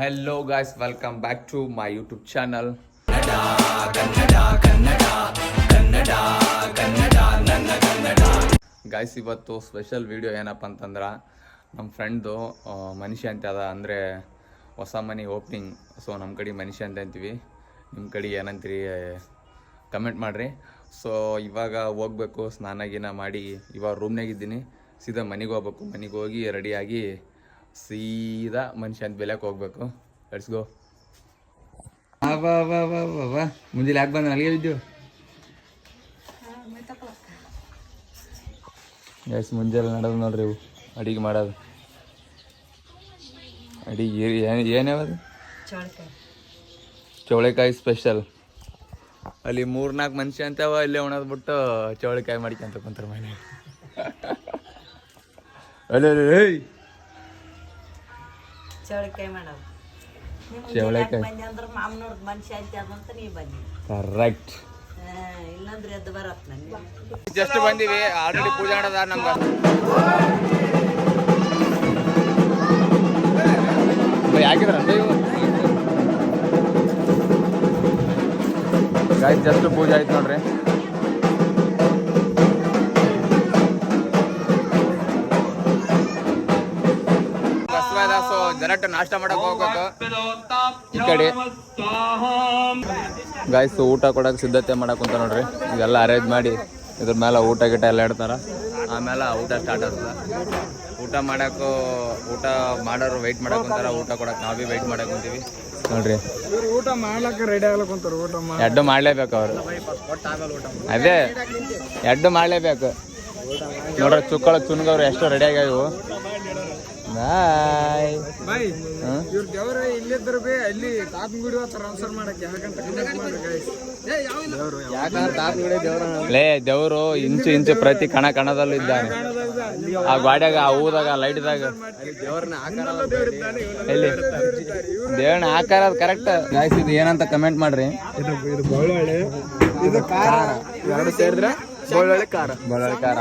Hello guys, welcome back to my YouTube channel. Guys ಇವತ್ತು special video ಏನಪ್ಪ ಅಂತಂದ್ರೆ ನಮ್ಮ ಫ್ರೆಂಡ್ದು ಮನುಷ್ಯ ಅಂತ ಅದ ಅಂದರೆ ಹೊಸ ಮನೆ ಓಪ್ನಿಂಗ್. ಸೊ ನಮ್ಮ ಕಡೆ ಮನುಷ್ಯ ಅಂತ ಅಂತೀವಿ, ನಿಮ್ಮ ಕಡೆ ಏನಂತೀರಿ ಕಮೆಂಟ್ ಮಾಡಿರಿ. ಸೊ ಇವಾಗ ಹೋಗ್ಬೇಕು, ಸ್ನಾನ ಗೀನ ಮಾಡಿ ಇವಾಗ ರೂಮ್ನಾಗಿದ್ದೀನಿ. ಸೀದಾ ಮನೆಗೆ ಹೋಗ್ಬೇಕು. ಮನೆಗೆ ಹೋಗಿ ರೆಡಿಯಾಗಿ ಸೀದಾ ಮನುಷ್ಯ ಅಂತ ಬೆಲೆಕ್ಕೆ ಹೋಗ್ಬೇಕು. Let's go. ವಾ ಮುಂಜಾನೆ ಯಾಕೆ ಬಂದ ಅಲ್ಲಿಗೆ ಇದ್ದೀವಿ ಗೈಸ್. ಮುಂಜಾನೆ ನಡೆದು ನೋಡ್ರಿ ಇವು ಅಡಿಗೆ ಮಾಡೋದು. ಅಡಿಗೆ ಏನ್ಯಾವದು? ಚೌಳೆಕಾಯಿ ಸ್ಪೆಷಲ್. ಅಲ್ಲಿ 3-4 ಮನುಷ್ಯ ಅಂತವ ಇಲ್ಲೇ ಉಣದ್ ಬಿಟ್ಟು ಚೌಳೆಕಾಯಿ ಮಾಡ್ಕೊಂತ ಕುಂತಾರ ಮನೆ. ಅಲ್ಲೇ ಚೌಳೆಕಾಯಿ ಕರೆಕ್ಟ್. ಜಸ್ಟ್ ಬಂದಿವಿ, ಆಲ್ರೆಡಿ ಪೂಜೆ ಮಾಡೋದ ನಮ್ಗೆ. ಯಾಕಿದ್ರ ಗಾಯ ಜಸ್ಟ್ ಪೂಜೆ ಆಯ್ತು ನೋಡ್ರಿ. ಸೊ ಡೈರೆಕ್ಟ್ ನಾಷ್ಟ ಮಾಡಕ್ ಹೋಗ್ಬೇಕು ಈ ಕಡೆ. ಗಾಯ್ಸ್ ಊಟ ಕೊಡಕ್ಕೆ ಸಿದ್ಧತೆ ಮಾಡಕ್ ಕುಂತ ನೋಡ್ರಿ. ಇದೆಲ್ಲ ಅರೇಂಜ್ ಮಾಡಿ ಇದ್ರ ಮೇಲೆ ಊಟ ಗಿಟ ಎಲ್ಲ ಇಡ್ತಾರ. ಆಮೇಲೆ ಊಟ ಸ್ಟಾರ್ಟ್ ಆಗ್ತದ. ಊಟ ಮಾಡೋರು ವೆಯ್ಟ್ ಮಾಡಕ್ ಕುಂತಾರ. ಊಟ ಕೊಡಕ್ ನಾವೇ ವೆಯ್ಟ್ ಮಾಡಕ್ ಕುಂತೀವಿ ನೋಡ್ರಿ. ಊಟ ಮಾಡ್ಲಕ್ಕ ರೆಡಿ ಆಗ್ಲಕ್ಕಂತಾರ. ಊಟ ಎಡ್ಡು ಮಾಡ್ಲೇಬೇಕು ಅವ್ರು. ಅದೇ ಎಡ್ಡು ಮಾಡ್ಲೇಬೇಕು ನೋಡ್ರಿ. ಚುನ್ಗವ್ರು ಎಷ್ಟು ರೆಡಿ ಆಗ್ಯಾವ. ಬಾಯ್ ಬಾಯ್. ಇವ್ರ ದೇವ್ರ ಇಲ್ಲಿದ್ರು ಬಿ ಅಲ್ಲಿ ತಾತನಗುಡಿ ಟ್ರಾನ್ಸ್ಫರ್ ಮಾಡಕ್ಕೆ ಲೇ ದೇವ್ರು ಇಂಚು ಪ್ರತಿ ಕಣದಲ್ಲೂ ಇದ್ದಾನೆ. ಆ ಗಾಡ್ಯಾಗ, ಆ ಹೂದಾಗ, ಲೈಟ್ದಾಗ ಎಲ್ಲಿ ದೇವ್ರನ್ನ ಆಕಾರ ಕರೆಕ್ಟ್. ಗಾಯ್ಸ್ ಇದು ಏನಂತ ಕಮೆಂಟ್ ಮಾಡ್ರಿ. ಇದು ಬೆಳ್ಳುಳ್ಳಿ, ಇದು ಖಾರ, ಎರಡು ಸೇರಿದ್ರೆ ಬೆಳ್ಳುಳ್ಳಿ ಖಾರ. ಬೆಳ್ಳುಳ್ಳಿ ಖಾರ,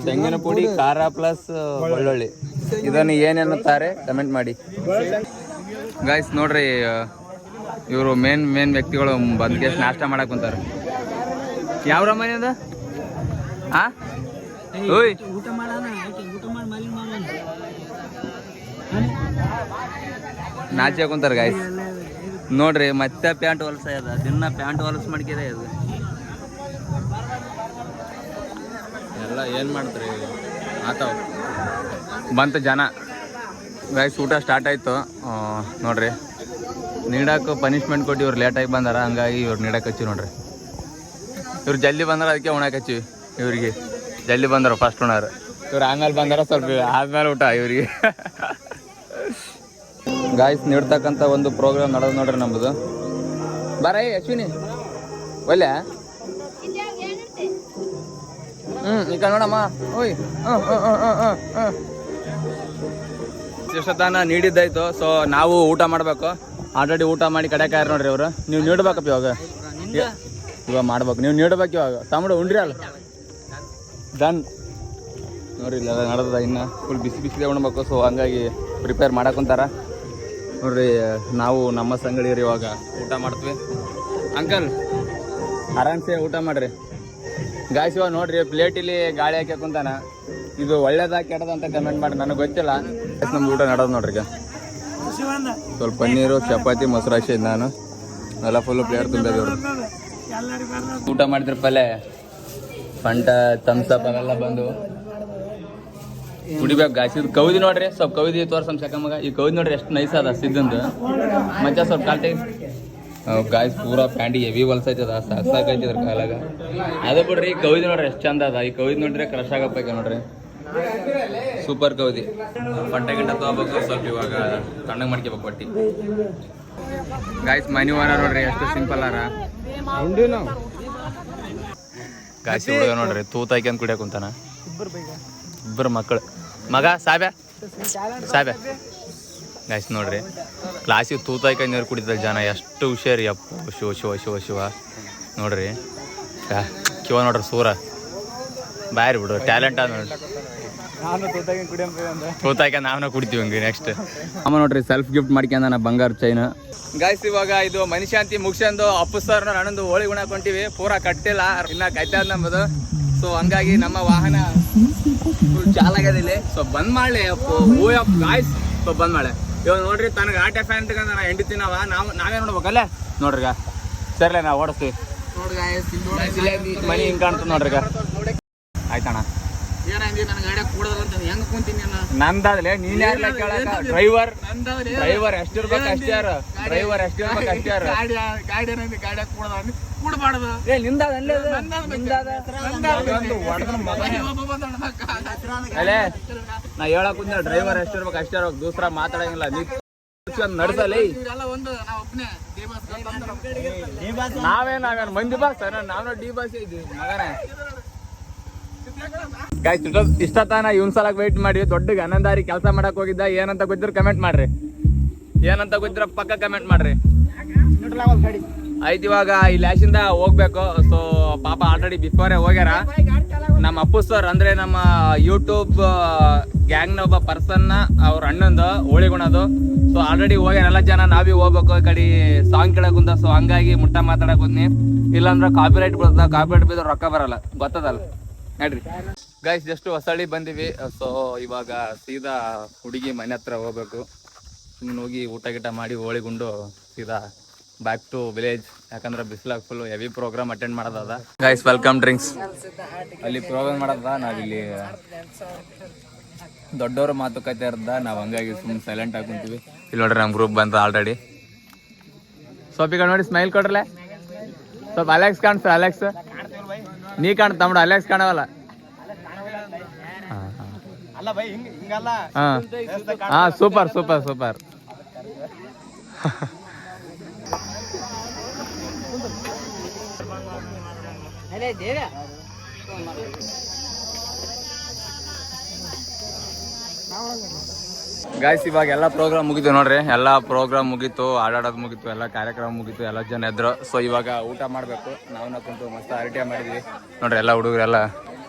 ತೆಂಗಿನ ಪುಡಿ, ಖಾರ ಪ್ಲಸ್ ಬೆಳ್ಳುಳ್ಳಿ. ಇದನ್ನು ಏನೆನ್ನುತ್ತಾರೆ ಕಮೆಂಟ್ ಮಾಡಿ ಗಾಯ್ಸ್. ನೋಡ್ರಿ ಇವರು ಮೇನ್ ವ್ಯಕ್ತಿಗಳು ಬಂದ್ಗೆ ನಾಷ್ಟ ಮಾಡಕ್ ಕುಂತಾರೆ. ಯಾವ ಮನೆ ಅದ? ಓಯ್ ನಾಚೆ ಕುಂತಾರ ಗಾಯ್ಸ್. ನೋಡ್ರಿ ಮತ್ತೆ ಪ್ಯಾಂಟ್ ಹೊಲಸ ಅದ. ದಿನ ಪ್ಯಾಂಟ್ ಹೊಲಸ್ ಮಾಡ್ಕಿದೆ ಅದು ಎಲ್ಲ. ಏನು ಮಾಡ್ತಾರೆ ಆತಾವ ಬಂತು ಜನ. ಗಾಯ್ಸ್ ಊಟ ಸ್ಟಾರ್ಟ್ ಆಯಿತು ನೋಡ್ರಿ. ನೀಡಕ್ಕೆ ಪನಿಷ್ಮೆಂಟ್ ಕೊಟ್ಟು ಇವ್ರು ಲೇಟಾಗಿ ಬಂದಾರ, ಹಂಗಾಗಿ ಇವ್ರು ನೀಡಕ್ಕೆ ಹಚ್ಚಿ ನೋಡ್ರಿ. ಇವ್ರು ಜಲ್ದಿ ಬಂದಾರ, ಅದಕ್ಕೆ ಉಣಕ್ಕೆ ಹಚ್ಚಿವಿ. ಇವ್ರಿಗೆ ಜಲ್ದಿ ಬಂದಾರ, ಫಸ್ಟ್ ಉಣಾರ. ಇವ್ರು ಆಮೇಲೆ ಬಂದಾರ, ಸ್ವಲ್ಪ ಆದ್ಮೇಲೆ ಊಟ ಇವ್ರಿಗೆ. ಗಾಯ್ಸ್ ನೀಡ್ತಕ್ಕಂಥ ಒಂದು ಪ್ರೋಗ್ರಾಮ್ ನಡೆದು ನೋಡ್ರಿ ನಮ್ಮದು. ಬಾರ ಅಶ್ವಿನಿ ಒಲ್ಲೆ. ಈಗ ನೋಡಮ್ಮ. ಓಯ್ ಶಿಷ್ಟದಾನ ನೀಡಿದ್ದಾಯ್ತು. ಸೊ ನಾವು ಊಟ ಮಾಡಬೇಕು. ಆಲ್ರೆಡಿ ಊಟ ಮಾಡಿ ಕಡೆಕಾಯ್ರು ನೋಡ್ರಿ ಅವರು. ನೀವು ನೀಡ್ಬೇಕಪ್ಪ ಇವಾಗ ಮಾಡ್ಬೇಕು. ನೀವು ನೀಡ್ಬೇಕು ಇವಾಗ. ತಮಿಳು ಉಂಡ್ರಿ ಅಲ್ಲ ಡನ್ ನೋಡ್ರಿ. ಇಲ್ಲ ನಡೆದ ಇನ್ನು ಫುಲ್ ಬಿಸಿಲೇ ಉಣ್ಬೇಕು. ಸೊ ಹಂಗಾಗಿ ಪ್ರಿಪೇರ್ ಮಾಡಕ್ಕಂತಾರ ನೋಡ್ರಿ. ನಾವು ನಮ್ಮ ಸಂಗಡಿಯರು ಇವಾಗ ಊಟ ಮಾಡ್ತೀವಿ. ಅಂಕಲ್ ಆರಾಮ್ಸೆ ಊಟ ಮಾಡ್ರಿ. ಗಾಯ್ಸ್ ಇವಾಗ ನೋಡ್ರಿ ಪ್ಲೇಟಿಲಿ ಗಾಳಿ ಹಾಕಿ ಕುಂತಾನ. ಇದು ಒಳ್ಳೇದಾ ಕೆಟ್ಟದ ಅಂತ ಕಮೆಂಟ್ ಮಾಡಿ, ನನಗೆ ಗೊತ್ತಿಲ್ಲ. ನಮ್ದು ಊಟ ನಡೆದು ನೋಡ್ರಿ. ಈಗ ಸ್ವಲ್ಪ ಪನ್ನೀರು, ಚಪಾತಿ, ಮೊಸರು ಹಾಕಿದ್ ನಾನು ಎಲ್ಲ ಫುಲ್ಲು ಪ್ಲೇಟ್ ತುಂಬಿದವ್ರು. ಊಟ ಮಾಡಿದ್ರೆ ಪಲ್ಲೆ, ಫಂಟ, ಥಮ್ಸಪ್ ಅವೆಲ್ಲ ಬಂದು ಕುಡಿಬೇಕು ಗಾಯ್ಸ್. ಇದು ಕೌದಿ ನೋಡ್ರಿ, ಸ್ವಲ್ಪ ಕೌದಿ ತೋರ್ಸಮ್ ಸಕಮಗ. ಈ ಕೌದಿ ನೋಡ್ರಿ ಎಷ್ಟು ನೈಸ್ ಅದ ಸಿದ್ದಂದು. ಮತ್ತೆ ಸ್ವಲ್ಪ ಕಾಲ್ಟಿ ಗಾಯ್ಸ್ ಪೂರಾ ಪ್ಯಾಂಟಿ ಹೆವಿ ಹೊಲ್ಸೈತದ. ಸಾಕಾಯ್ತದ್ರ ಕಾಲಾಗ. ಅದ ಬಿಡ್ರಿ ಈ ಕೌದಿ ನೋಡ್ರಿ ಎಷ್ಟು ಚಂದ ಅದ. ಈ ಕೌದಿ ನೋಡ್ರಿ ಕ್ರಶ್ ಆಗಪ್ಪ ನೋಡ್ರಿ. ಸೂಪರ್ ಕೌದಿ. ಫಂಟ ಗಿಂಟ ತಗೋಬೇಕು. ಸ್ವಲ್ಪ ಇವಾಗ ತಣ್ಣಗೆ ಮಾಡ್ಕೋಬೇಕು ಬಟ್ಟಿ. ಗಾಯ್ಸ್ ಮನಿ ವಾರ ನೋಡ್ರಿ ಎಷ್ಟು ಸಿಂಪಲ್ ಅರ. ಗಾಯ್ಸ್ ಹುಡುಗ ನೋಡ್ರಿ ತೂತಾಯ್ಕೊಂಡ್ ಕುಡಿಯಕ್ ಕುಂತಾನ. ಇಬ್ಬರು ಮಕ್ಕಳು. ಮಗ ಸಾಬ್ಯಾ ಗಾಯ್ಸ್ ನೋಡ್ರಿ ಕ್ಲಾಸಿಗೆ ತೂತಾಯ್ಕೊಂಡ್ ನೀರು ಕುಡಿತಾರೆ ಜನ. ಎಷ್ಟು ಹುಷಾರಿ ಅಪ್ಪ. ಶಿವ ನೋಡ್ರಿ. ಕಿವ ನೋಡ್ರಿ ಸೂರ ಬಾರಿ ಬಿಡು ಟ್ಯಾಲೆಂಟ್ ಅದ ನೋಡ್ರಿ. ನಾನು ತೋತಾಗಿ ಕುಡಿಯಂತ ಕೂತಾಕ ನಾವನ್ನ ಕುಡಿತೀವಿ ಹಂಗೆ ನೆಕ್ಸ್ಟ್ ಅಮ್ಮ ನೋಡ್ರಿ ಸೆಲ್ಫ್ ಗಿಫ್ಟ್ ಮಾಡ್ಕೊಂಡ ನಾ ಬಂಗಾರ ಚೈನ್ ಗಾಯ್ಸ್. ಇವಾಗ ಇದು ಮನುಷ್ಯಾಂತಿ ಮುಗಿಸ್ಕೊಂಡು ಅಪ್ಪು ಸರ್ ನನ್ನೊಂದು ಹೋಳಿ ಗುಣ ಕೊಂತೀವಿ ಪೂರಾ ಕಟ್ಟಿಲ್ಲ ಇನ್ನ ಕಟ್ಟಾದ ನಮ್ಮದು. ಸೊ ಹಂಗಾಗಿ ನಮ್ಮ ವಾಹನ ಫುಲ್ ಚಾಲಾಗದಿಲ್ಲ. ಸೊ ಬಂದ್ ಮಾಡ್ಲಿ ಅಪ್ಪು ಗಾಯ್ಸ್. ಸೊ ಬಂದ್ ಮಾಡೆ ಇವಾಗ ನೋಡ್ರಿ ತನಗೆ ಆಟ ಫ್ಯಾನ್ ನಾ ಹೆಂಡಿತೀನವ ನಾವೇ ನೋಡ್ಬೇಕಲ್ಲ ನೋಡ್ರಿಗ ಸರ್ಲೆ ನಾವು ಓಡಿಸ್ತೀವಿ ಮನಿ ಹಿಂಗ್ ಕಾಣ್ತದ ನೋಡ್ರಿಗ. ಆಯ್ತಣ್ಣ ನಂದಾದ್ಲೆ ನೀನ್ ಯಾರಲ್ಲ ಕೇಳಕ ಡ್ರೈವರ್ ಎಷ್ಟಿರ್ಬೇಕು ಅಷ್ಟೇ ಯಾರು ಡ್ರೈವರ್ ಎಷ್ಟಿರ್ಬೇಕು ಅಷ್ಟೇ ಯಾರು ಅಲ್ಲೇ ನಾ ಹೇಳಕ್ ಕುಂದ ಡ್ರೈವರ್ ಎಷ್ಟಿರ್ಬೇಕು ಅಷ್ಟೇ ಯಾರು ದೂಸರ ಮಾತಾಡಂಗಿಲ್ಲ ನೀ ನಡ್ಸಲ್ಲ ನಾವೇನ್ ಮಂದಿ ಬಾಸ್ ನಾವ್ ಡಿ ಬಾಸ್ ಇದ್ವಿ ಮಗನೇ. ಇಷ್ಟತಾನ ಇವನ್ ಸಲಕ್ ವೇಟ್ ಮಾಡಿ ದೊಡ್ಡ ಅನಂದಾರಿ ಕೆಲಸ ಮಾಡಕ್ ಹೋಗಿದ್ದ ಏನಂತ ಗೊತ್ತಿರ ಕಮೆಂಟ್ ಮಾಡ್ರಿ. ಏನಂತ ಗೊತ್ತಿರ ಪಕ್ಕ ಕಮೆಂಟ್ ಮಾಡ್ರಿ. ಆಯ್ತು ಇವಾಗ ಈ ಲ್ಯಾಶಿಂದ ಹೋಗ್ಬೇಕು. ಸೊ ಪಾಪ ಆಲ್ರೆಡಿ ಬಿಫೋರೇ ಹೋಗ್ಯಾರ. ನಮ್ಮ ಅಪ್ಪು ಸರ್ ಅಂದ್ರೆ ನಮ್ಮ ಯೂಟ್ಯೂಬ್ ಗ್ಯಾಂಗ್ನ ಒಬ್ಬ ಪರ್ಸನ್ನ ಅವ್ರ ಅಣ್ಣಂದು ಹೋಳಿಗುಣದು. ಸೊ ಆಲ್ರೆಡಿ ಹೋಗ್ಯಾರ ಎಲ್ಲ ಜನ ನಾವೇ ಹೋಗ್ಬೇಕು. ಈ ಕಡೆ ಸಾಂಗ್ ಕೇಳಕ್ ಕುಂತ. ಸೊ ಹಂಗಾಗಿ ಮುಟ್ಟ ಮಾತಾಡಕ್ ಹೋದ್ನಿ. ಇಲ್ಲಾಂದ್ರೆ ಕಾಪಿರೈಟ್ ಬರ್ತದ. ಕಾಪಿರೈಟ್ ಬಿದ್ರೆ ರೊಕ್ಕ ಬರಲ್ಲ ಗೊತ್ತದಲ್ಲ ನೋಡ್ರಿ ಗೈಸ್. ಜಸ್ಟ್ ಹೊಸಳ್ಳಿ ಬಂದಿವಿ. ಸೊ ಇವಾಗ ಸೀದಾ ಹುಡುಗಿ ಮನೆ ಹತ್ರ ಹೋಗ್ಬೇಕು. ಸುಮ್ಮನೆ ಹೋಗಿ ಊಟ ಗೀಟ ಮಾಡಿ ಹೋಳಿಗುಂಡು ಸೀದಾ ಬ್ಯಾಕ್ ಟು ವಿಲೇಜ್. ಯಾಕಂದ್ರೆ ಬಿಸಿಲಾಗ ಫುಲ್ ಹೆವಿ ಪ್ರೋಗ್ರಾಮ್ ಅಟೆಂಡ್ ಮಾಡೋದದ ಗೈಸ್. ವೆಲ್ಕಮ್ ಡ್ರಿಂಕ್ಸ್ ಅಲ್ಲಿ ಪ್ರೋಗ್ರಾಮ್ ಮಾಡೋದ. ನಾವಿಲ್ಲಿ ದೊಡ್ಡವ್ರ ಮಾತುಕತೆ ಇರ್ದ ನಾವು ಹಂಗಾಗಿ ಸುಮ್ಮನೆ ಸೈಲೆಂಟ್ ಆಗಿ ಕುಂತೀವಿ. ಇಲ್ಲಿ ನೋಡ್ರಿ ನಮ್ಮ ಗ್ರೂಪ್ ಬಂತ ಆಲ್ರೆಡಿ. ಸ್ವಲ್ಪ ಈಗ ನೋಡಿ ಸ್ಮೈಲ್ ಕೊಡ್ರಲ್ಲ. ಸ್ವಲ್ಪ ಅಲೆಕ್ಸ್ ಕಾಣಿಸ್ತ. ಅಲೆಕ್ಸ್ ನೀ ಕಾಣ್ತ ತಮ್ಮ ಅಲೆಕ್ಸ್ ಕಾಣವಲ್ಲ. ಹಾ ಸೂಪರ್ ಸೂಪರ್ ಸೂಪರ್. ಗಾಯ್ಸ್ ಇವಾಗ ಎಲ್ಲ ಪ್ರೋಗ್ರಾಮ್ ಮುಗಿತು ನೋಡ್ರಿ. ಎಲ್ಲ ಪ್ರೋಗ್ರಾಮ್ ಮುಗೀತು, ಆಡಾಡೋದು ಮುಗೀತು, ಎಲ್ಲ ಕಾರ್ಯಕ್ರಮ ಮುಗೀತು, ಎಲ್ಲ ಜನ ಇದ್ರು. ಸೊ ಇವಾಗ ಊಟ ಮಾಡಬೇಕು. ನಾವು ಕುಂತು ಮಸ್ತ್ ಆರ್ಟಿಯ ಮಾಡಿದ್ವಿ ನೋಡ್ರಿ. ಎಲ್ಲ ಹುಡುಗರೆಲ್ಲ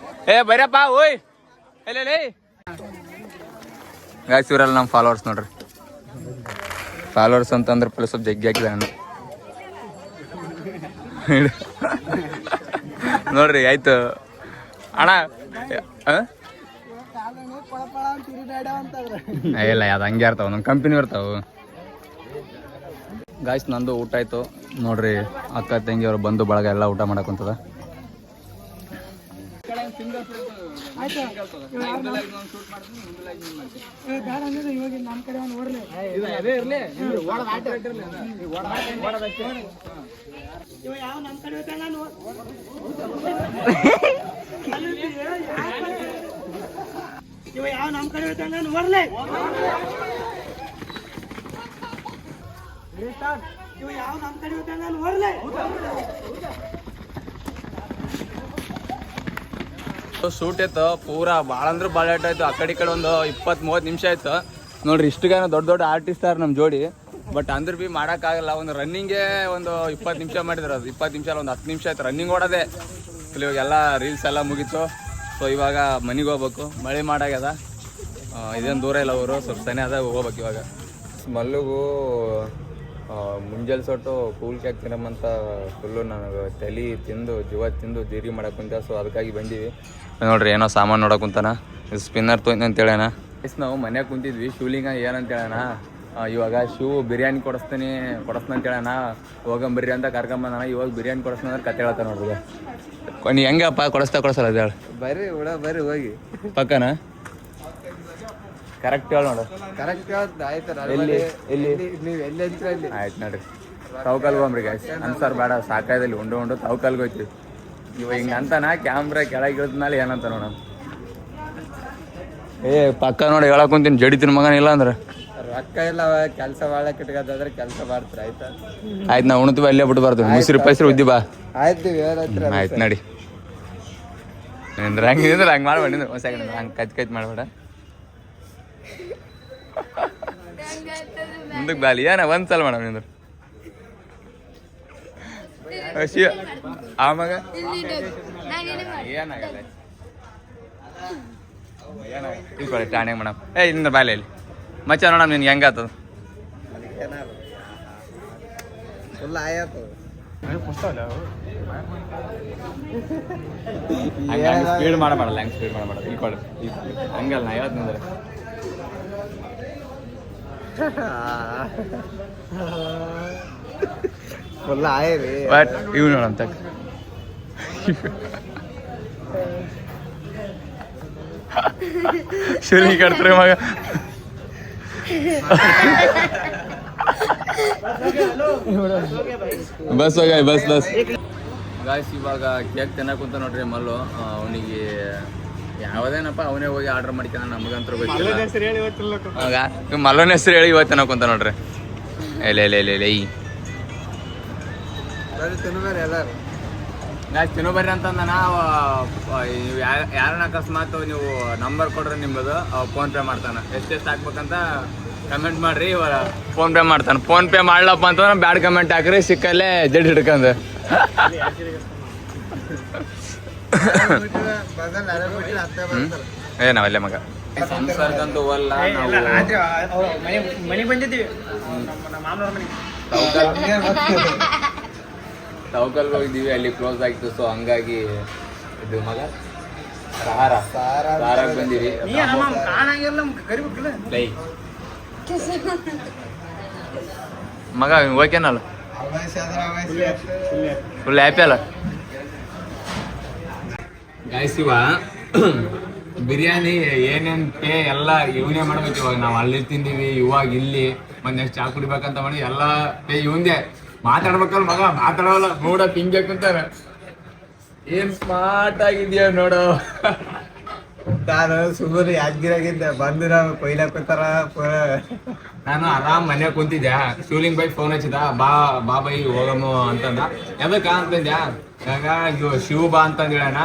ಬೈರಪ್ಪ ಓಯ್ ಎಲ್ಲ ಗಾಯ್ಸ್. ಇವರೆಲ್ಲ ನಮ್ಮ ಫಾಲೋವರ್ಸ್ ನೋಡ್ರಿ. ಫಾಲೋವರ್ಸ್ ಅಂತಂದ್ರೆ ಪುಲ್ಲ ಸ್ವಲ್ಪ ಜಗ್ಗಿ ಹಾಕಿದೆ ನಾನು ನೋಡ್ರಿ. ಆಯ್ತು ಅಣ್ಣ ಇಲ್ಲ ಅದು ಹಂಗೆ ಇರ್ತಾವ ನಮ್ಮ ಕಂಪನಿ ಇರ್ತಾವ. ಗಾಯ್ಸ್ ನಂದು ಊಟ ಆಯ್ತು ನೋಡ್ರಿ. ಅಕ್ಕ ತಂಗಿ ಅವ್ರು ಬಂದು ಬಳಗ ಎಲ್ಲ ಊಟ ಮಾಡಕ್ ಕುಂತದ. ಶೂಟ್ ಆಯ್ತು ಪೂರಾ ಭಾಳ ಅಂದ್ರೆ ಭಾಳ ಲೇಟ್ ಆಯ್ತು. ಆ ಕಡೆ ಈ ಕಡೆ ಒಂದು 20-30 ನಿಮಿಷ ಆಯ್ತು ನೋಡ್ರಿ. ಇಷ್ಟುಗಾನ ದೊಡ್ಡ ದೊಡ್ಡ ಆರ್ಟಿಸ್ಟ್ ಆರ್ ನಮ್ಮ ಜೋಡಿ. ಬಟ್ ಅಂದ್ರೆ ಭೀ ಮಾಡೋಕ್ಕಾಗಲ್ಲ. ಒಂದು ರನ್ನಿಂಗೇ ಒಂದು 20 ನಿಮಿಷ ಮಾಡಿದ್ರು. ಅದು 20 ನಿಮಿಷ ಅಲ್ಲ, ಒಂದು 10 ನಿಮಿಷ ಆಯ್ತು ರನ್ನಿಂಗ್ ಓಡೋದೆ. ಇವಾಗೆಲ್ಲ ರೀಲ್ಸ್ ಎಲ್ಲ ಮುಗೀತು. ಸೊ ಇವಾಗ ಮನೆಗೆ ಹೋಗ್ಬೇಕು. ಮಳೆ ಮಾಡಾಗ್ಯದ. ಇದೇನು ದೂರ ಇಲ್ಲ ಊರು, ಸ್ವಲ್ಪ ಸನಿ ಅದ ಹೋಗ್ಬೇಕು ಇವಾಗ. ಮಲ್ಲಿಗೂ ಮುಂಜಾನೆ ಸೊಟ್ಟು ಕೂಲ್ ಕ್ಯಾಕ್ ತಿನ್ನಮ್ಮಂತ ಫುಲ್ಲು ನನಗೆ ತಲೆ ತಿಂದು ಜೀವ ತಿಂದು ಜೀರಿಗೆ ಮಾಡಕ್ಕೆ ಕುಂತ. ಸೊ ಅದಕ್ಕಾಗಿ ಬಂದೀವಿ ನೋಡ್ರಿ. ಏನೋ ಸಾಮಾನು ನೋಡಕ್ಕೆ ಕುಂತಾನ. ಇದು ಸ್ಪಿನ್ನರ್ ತೊಯ್ತು ಅಂತೇಳಣ. ನಾವು ಮನ್ಯಾಗ ಕುಂತಿದ್ವಿ. ಶಿವಲಿಂಗ ಏನಂತೇಳಣ ಇವಾಗ ಶಿವ್ ಬಿರಿಯಾನಿ ಕೊಡಿಸ್ತಾನೆ ಅಂತೇಳಣ. ಹೋಗಂಬರ್ರಿ ಅಂತ ಕರ್ಕೊಂಬಂದಾನ. ಇವಾಗ ಬಿರಿಯಾನಿ ಕೊಡಿಸ್ತಾನೆ ಅಂದ್ರೆ ಕತೆ ಹೇಳ್ತಾನೆ ನೋಡ್ರಿ. ನೀ ಹೆಂಗಪ್ಪ ಕೊಡಿಸಲ್ಲ ಅದು ಹೇಳಿ. ಬರ್ರಿ ಬರ್ರಿ ಹೋಗಿ ಪಕ್ಕನ ಕರೆಕ್ಟ್ ಹೇಳಿ ನೋಡು. ಕರೆಕ್ಟ್ ಆಯ್ತು ನೋಡ್ರಿ. ತವಕಲ್ಗೆ ಹೋಗ್ರಿ ಗಾಯ್ಸ್. ಅನ್ಸರ್ ಬೇಡ ಸಾಕಾಯ್ದಲ್ಲಿ ಉಂಡು ತವಕಲ್ಗೆ ಹೋಗ್ತೀವಿ. ಇವಾಗ ಹಿಂಗೆ ಅಂತಾನ ಕ್ಯಾಮ್ರಾ ಕೆಳಗೆ ಇಳಿದ್ಮೇಲೆ ಏನಂತ ನೋಡ. ಪಕ್ಕ ನೋಡಿ ಹೇಳಕ್ ಕುಂತೀನಿ ಜಡಿತೀನಿ ಮಗನ. ಇಲ್ಲ ಅಂದ್ರೆ ರೊಕ್ಕ ಇಲ್ಲ, ಕೆಲಸ ಭಾಳ ಕಿಟ್ಕೋದಾದ್ರೆ ಕೆಲಸ ಮಾಡ್ತಾರೆ. ಆಯ್ತು ನಾವು ಉಣ್ತೀವಿ ಅಲ್ಲೇ ಬಿಟ್ಟು ಬರ್ತೀವಿ. ಮುಸ್ರಿ ಪೈಸ್ರಿ ಉದ್ದಿ ಬಾ. ಆಯ್ತು ನಡಿ. ಹಂಗೆ ಮಾಡ್ಬೇಡ. ಒಂದು ಸೆಕೆಂಡ್ ಹಂಗೆ ಕಚ್ ಮಾಡ್ಬೇಡ. ಮುಂದಕ್ಕೆ ಬಾಲಿ ಏನ ಒಂದ್ಸಲ ಮೇಡಮ್ ನಿಂದ್ರು ಆಮಾಗ ಏನಾಗಲ್ಲ. ಇಳ್ಕೊಳ್ಳಿ ಟಾಣಿಗೆ ಮೇಡಮ್ ಇನ್ನ ಬಾಯ್ಲೆ ಇಲ್ಲಿ ಮಚ್ಚ ನೋಡೋಣ ನಿನ್ಗೆ ಹೆಂಗಾತದ ಫುಲ್ ಆಯ್ತು ಹಂಗೆ ಸ್ಪೀಡ್ ಮಾಡಬಾರಲ್ಲ ಹಂಗೆ ಸ್ಪೀಡ್ ಮಾಡಬಾರ್ದು ಇಳ್ಕೊಳ್ಳಿ ಹಂಗಲ್ಲ ನಾ ಹೇಳ್ತೀನಿ ಫುಲ್ ಆಯ್ರಿ ಬಟ್ ಇವ್ ನೋಡಂತ ಶುರು ಕಟ್ತಾರೆ ಮಗ ಬಸ್ ಹೋಗ ಬಸ್ ಗಾಯ್ಸ್ ಇವಾಗ ಕೇಕ್ ತಿನ್ನಕ್ ಕುಂತ ನೋಡ್ರಿ ಮಲ್ಲು ಅವನಿಗೆ ಯಾವ್ದೇನಪ್ಪ ಅವನೇ ಹೋಗಿ ಆರ್ಡರ್ ಮಾಡ್ಕೊಂಡ ನಮಗಂತೂ ಗೊತ್ತಿಲ್ಲ ಮಲ್ಲೋನ ಹೆಸರು ಹೇಳಿ ಇವತ್ತು ತಿನ್ನಕ್ ಕುಂತ ನೋಡ್ರಿ ಇಲ್ಲ ತಿನ್ಬೇರಿ ಎಲ್ಲಾರು ಗಾಯ್ಸ್ ತಿನ್ನೋ ಬರ್ರಿ ಅಂತಂದ ನಾವು ಯಾರನ್ನ ಅಕಸ್ಮಾತ್ ನೀವು ನಂಬರ್ ಕೊಡ್ರಿ ನಿಮ್ಮದು ಫೋನ್ ಪೇ ಮಾಡ್ತಾನೆ ಎಷ್ಟೆಷ್ಟು ಹಾಕ್ಬೇಕಂತ ಕಮೆಂಟ್ ಮಾಡ್ರಿ ಇವಾಗ ಫೋನ್ ಪೇ ಮಾಡ್ತಾನೆ ಫೋನ್ ಪೇ ಮಾಡ್ಲಪ್ಪ ಅಂತಂದ್ರೆ ಬ್ಯಾಡ್ ಕಮೆಂಟ್ ಹಾಕ್ರಿ ಸಿಕ್ಕಲ್ಲೇ ಜಡ್ ಹಿಡ್ಕಂದು ನಾವಲ್ಲೇ ಮಗ ಸಂಸಾರಕ್ಕಂತೂ ಹೋಗಲ್ಲ ಮನೆಗೆ ಬಂದಿದ್ದೀವಿ ಟೌಕಲ್ಗೆ ಹೋಗಿದ್ದೀವಿ ಅಲ್ಲಿ ಕ್ಲೋಸ್ ಆಗಿತ್ತು ಸೊ ಹಂಗಾಗಿ ಇದು ಮಗ ಸಾರಾಗ ಬಂದಿವಿ ಲೈ ಮಗ ಓಕೆನಲ್ಲ ಫುಲ್ ಹ್ಯಾಪಿ ಅಲ್ಲ ಗಾಯ್ಸ್ ಇವ ಬಿರಿಯಾನಿ ಏನೇನ್ ಪೇ ಎಲ್ಲ ಇವನೇ ಮಾಡ್ಬೇಕು ಇವಾಗ ನಾವು ಅಲ್ಲಿ ತಿಂದೀವಿ ಇವಾಗ ಇಲ್ಲಿ ಮತ್ತೆ ನೆಕ್ಸ್ಟ್ ಚಾ ಕುಡಿಬೇಕಂತ ಮಾಡಿ ಎಲ್ಲ ಪೇ ಇವಂದೇ ಮಾತಾಡ್ಬೇಕಲ್ಲ ಮಗ ಮಾತಾಡೋಲ್ಲ ನೋಡ ಹಿಂಗೆ ಕುಂತಾರ ಏನ್ ಸ್ಮಾರ್ಟ್ ಆಗಿದ್ಯಾ ನೋಡು ನಾನು ಸುಮ್ಮನೆ ಯಾದಗಿರಾಗಿದ್ದೆ ಬಂದು ನಾವು ಕೊಯ್ಲಾಕೋತಾರ ನಾನು ಆರಾಮ್ ಮನ್ಯಾಗ ಕುಂತಿದ್ದೆ ಶೂಲಿಂಗ್ ಬೈ ಫೋನ್ ಹಚ್ಚಿದ ಬಾ ಬೈ ಹೋಗಮ್ಮ ಅಂತಂದ ಎದಕ್ಕ ಅಂತಂದ್ಯಾ ಇವಾಗ ಶಿವ ಬಾ ಅಂತಂದ ಹೇಳಣ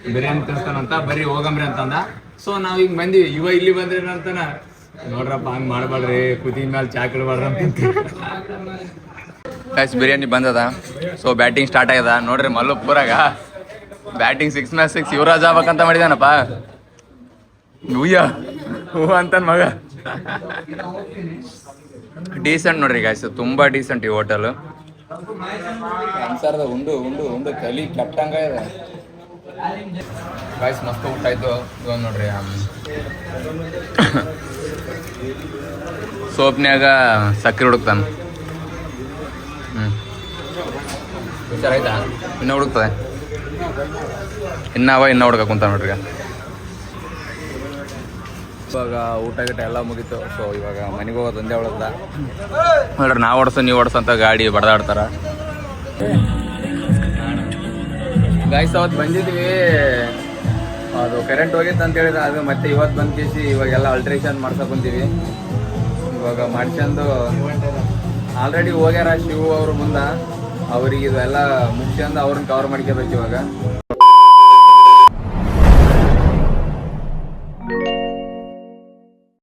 ಬಿರಿಯಾನಿ ತಿನ್ಸ್ತಾನಂತ ಬರ್ರಿ ಹೋಗಮ್ರಿ ಅಂತಂದ ಸೊ ನಾವ್ ಈಗ ಬಂದಿವಿ ಇವ ಇಲ್ಲಿ ಬಂದ್ರಿ ಅಂತಾನ ನೋಡ್ರಪ್ಪ ಹಂಗ್ ಮಾಡ್ಬೇಡ್ರಿ ಕುದಿ ಮೇಲೆ ಚಾ ಕಿಡ್ಬೇಡ್ರಿ ಅಂತ ಬಿರಿಯಾನಿ ಬಂದದ ಸೊ ಬ್ಯಾಟಿಂಗ್ ಸ್ಟಾರ್ಟ್ ಆಗ್ಯದ ನೋಡ್ರಿ ಮಲ್ಲಪುರಾಗ ಬ್ಯಾಟಿಂಗ್ 6 ಯುವರಾಜ್ ಆಗ್ಬೇಕಂತ ಮಾಡಿದಾನಪ್ಪ ಹೂ ಅಂತನ್ ಮಗ ಡೀಸೆಂಟ್ ನೋಡ್ರಿ ಗಾಯ್ಸ್ ತುಂಬಾ ಡೀಸೆಂಟ್ ಈ ಹೋಟೆಲ್ ಸಂಸಾರದ ಉಂಡು ಕಲಿ ಕೆಟ್ಟಂಗ ಇದೆ ಗಾಯ್ಸ್ ಮಸ್ತ್ ಊಟ ಆಯ್ತು ಇದೊಂದು ನೋಡ್ರಿ ಸೋಪ್ನ್ಯಾಗ ಸಕ್ಕರೆ ಹುಡುಕ್ತಾನ ವಿಚಾರ ಆಯ್ತಾ ಇನ್ನ ಹುಡುಕ್ತದೆ ಇನ್ನ ಹುಡುಕ ಕುಂತ ನೋಡ್ರಿ ಇವಾಗ ಊಟ ಗಿಟ ಎಲ್ಲ ಮುಗೀತು ಸೊ ಇವಾಗ ಮನೆಗೆ ಹೋಗೋದು ಒಂದೇ ಹೊಳದ ನೋಡ್ರಿ ನಾವು ಓಡಿಸೋ ನೀವು ಓಡಿಸೋ ಅಂತ ಗಾಡಿ ಬಡ್ದಾಡ್ತಾರ ಗಾಯ್ಸ್ ಅವತ್ತು ಬಂದಿದ್ವಿ ಅದು ಕರೆಂಟ್ ಹೋಗಿತ್ತು ಅಂತ ಹೇಳಿದ್ರೆ ಅದು ಮತ್ತೆ ಇವತ್ತು ಬಂದು ಕೇಸಿ ಇವಾಗೆಲ್ಲ ಅಲ್ಟ್ರೇಷನ್ ಮಾಡ್ಸಕ್ ಬಂದೀವಿ ಇವಾಗ ಮಾಡ್ಕೊಂಡು ಆಲ್ರೆಡಿ ಹೋಗ್ಯಾರ ಶಿವ ಅವ್ರ ಮುಂದೆ ಅವ್ರಿಗೆ ಇದೆಲ್ಲ ಮುಗಿಸ್ಕೊಂಡು ಅವ್ರನ್ನ ಕವರ್ ಮಾಡ್ಕೋಬೇಕು ಇವಾಗ